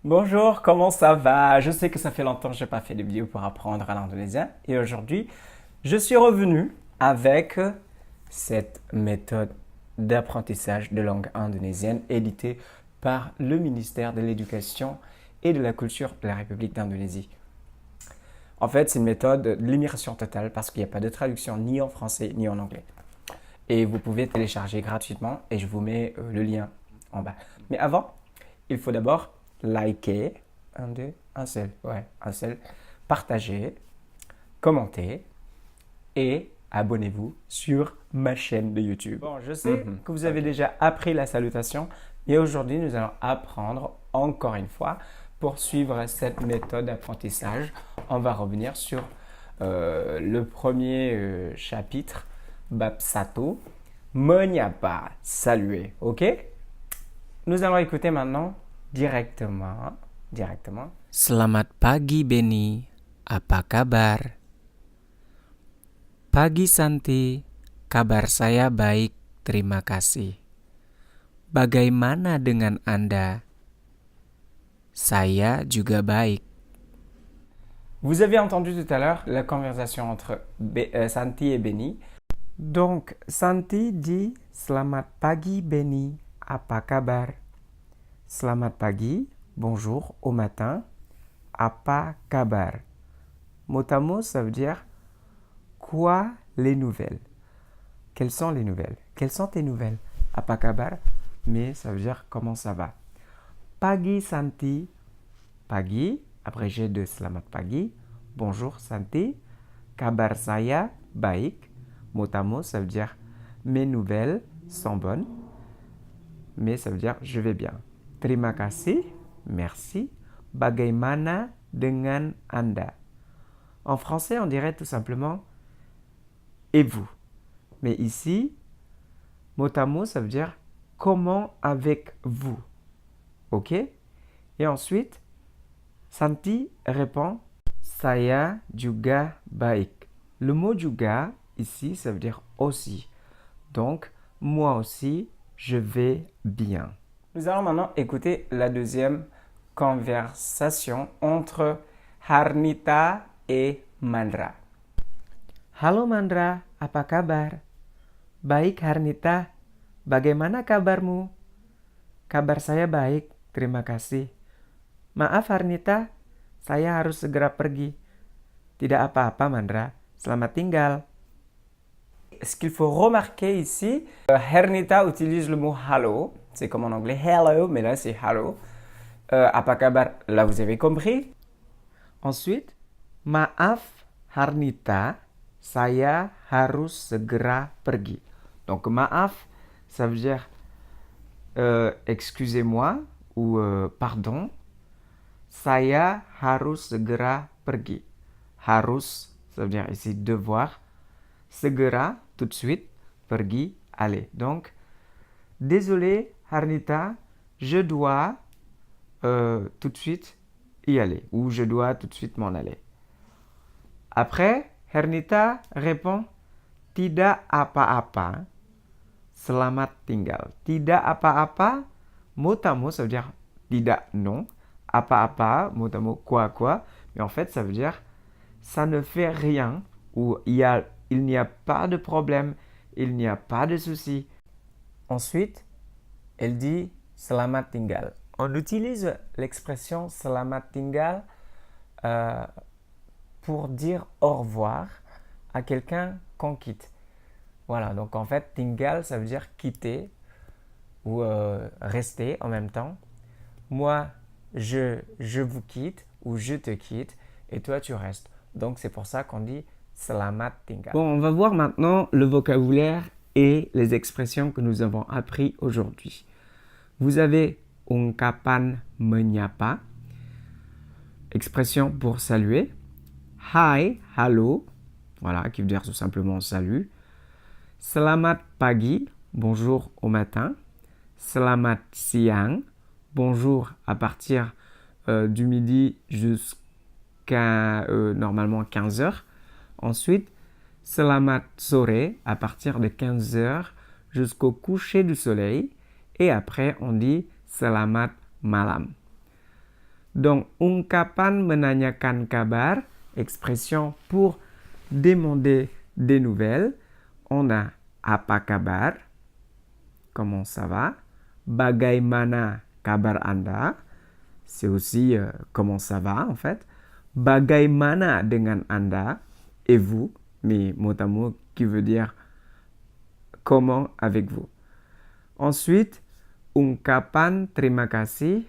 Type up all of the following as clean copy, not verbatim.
Bonjour, comment ça va? Je sais que ça fait longtemps que je n'ai pas fait de vidéo pour apprendre à l'indonésien et aujourd'hui, je suis revenu avec cette méthode d'apprentissage de langue indonésienne éditée par le ministère de l'Éducation et de la Culture de la République d'Indonésie. En fait, c'est une méthode de l'immersion totale parce qu'il n'y a pas de traduction ni en français ni en anglais. Et vous pouvez télécharger gratuitement et je vous mets le lien en bas. Mais avant, il faut d'abord liker, un seul, partager, commenter et abonnez-vous sur ma chaîne de YouTube. Bon, je sais que vous avez déjà appris la salutation, mais aujourd'hui nous allons apprendre encore une fois pour suivre cette méthode d'apprentissage. On va revenir sur le premier chapitre, Bab Satu, menyapa, saluer, ok? Nous allons écouter maintenant directement. Selamat pagi, Benny. Apa kabar? Pagi, Santi. Kabar saya baik, terima kasih. Bagaimana dengan Anda? Saya juga baik. Vous avez entendu tout à l'heure la conversation entre Santi et Benny. Donc, Santi dit Selamat pagi, Benny. Apa kabar? Selamat pagi, bonjour, au matin. Apa kabar? Mot à mot, ça veut dire quoi les nouvelles? Quelles sont les nouvelles? Quelles sont tes nouvelles? Apa kabar? Mais ça veut dire comment ça va. Pagi Santi, pagi, abrégé de Selamat pagi. Bonjour Santi. Kabar saya baik. Mot à mot, ça veut dire mes nouvelles sont bonnes. Mais ça veut dire je vais bien. Terima kasih, merci. Bagaimana dengan Anda? En français, on dirait tout simplement et vous. Mais ici, mot à mot, ça veut dire comment avec vous. Ok? Et ensuite, Santi répond saya juga baik. Le mot juga ici, ça veut dire aussi. Donc, moi aussi, je vais bien. Nous allons maintenant écouter la deuxième conversation entre Harnita et Mandra. Halo Mandra, apa kabar? Baik Harnita, bagaimana kabarmu? Kabar saya baik, terima kasih. Maaf Harnita, saya harus segera pergi. Tidak apa-apa Mandra, selamat tinggal. Ce qu'il faut remarquer ici, Hernita utilise le mot hello. C'est comme en anglais hello, mais là c'est hello. Apa kabar? Là vous avez compris. Ensuite, maaf Harnita, saya harus segera pergi. Donc maaf, ça veut dire excusez-moi ou pardon. Saya harus segera pergi. Harus, ça veut dire ici devoir. Segera, tout de suite, pergi, aller. Donc, désolé, Harnita, je dois tout de suite y aller. Ou je dois tout de suite m'en aller. Après, Harnita répond, tidak apa-apa, selamat tinggal. Tidak apa-apa, mot à mot, ça veut dire tidak, non. Apa-apa, mot à mot, quoi. Mais en fait, ça veut dire, ça ne fait rien. Ou il n'y a pas de problème, il n'y a pas de souci. Ensuite, elle dit selamat tinggal. On utilise l'expression selamat tinggal pour dire au revoir à quelqu'un qu'on quitte. Voilà, donc en fait, tinggal, ça veut dire quitter ou rester en même temps. Moi, je vous quitte ou je te quitte et toi, tu restes. Donc, c'est pour ça qu'on dit selamat tinggal. Bon, on va voir maintenant le vocabulaire et les expressions que nous avons appris aujourd'hui. Vous avez ungkapan menyapa, expression pour saluer. Hai, halo, voilà, qui veut dire tout simplement salut. Selamat pagi, bonjour au matin. Selamat siang, bonjour à partir du midi jusqu'à normalement 15 heures. Ensuite, selamat sore à partir de 15 heures jusqu'au coucher du soleil. Et après, on dit selamat malam. Donc, ungkapan menanyakan kabar, expression pour demander des nouvelles. On a apa kabar, comment ça va. Bagaimana kabar Anda, c'est aussi comment ça va en fait. Bagaimana dengan Anda, et vous, mais mot à mot qui veut dire comment avec vous. Ensuite, ungkapan terima kasih,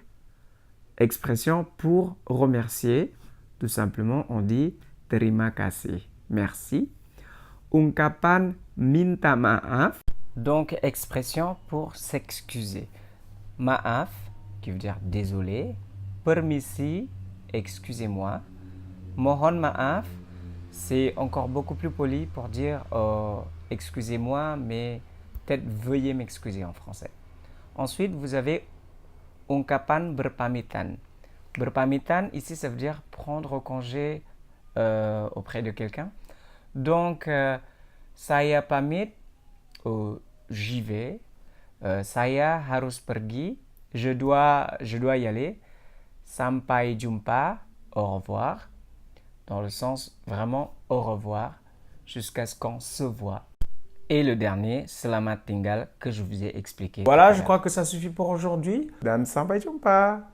expression pour remercier. Tout simplement, on dit terima kasih, merci. Ungkapan minta maaf, donc expression pour s'excuser. Maaf, qui veut dire désolé. Permisi, excusez-moi. Mohon maaf, c'est encore beaucoup plus poli pour dire excusez-moi, mais peut-être veuillez m'excuser en français. Ensuite, vous avez ungkapan berpamitan. Berpamitan, ici, ça veut dire prendre congé auprès de quelqu'un. Donc, saya pamit, j'y vais. Saya harus pergi, je dois y aller. Sampai jumpa, au revoir. Dans le sens vraiment au revoir, jusqu'à ce qu'on se voit. Et le dernier, selamat tinggal, que je vous ai expliqué. Voilà, je crois que ça suffit pour aujourd'hui. Dan sampai jumpa.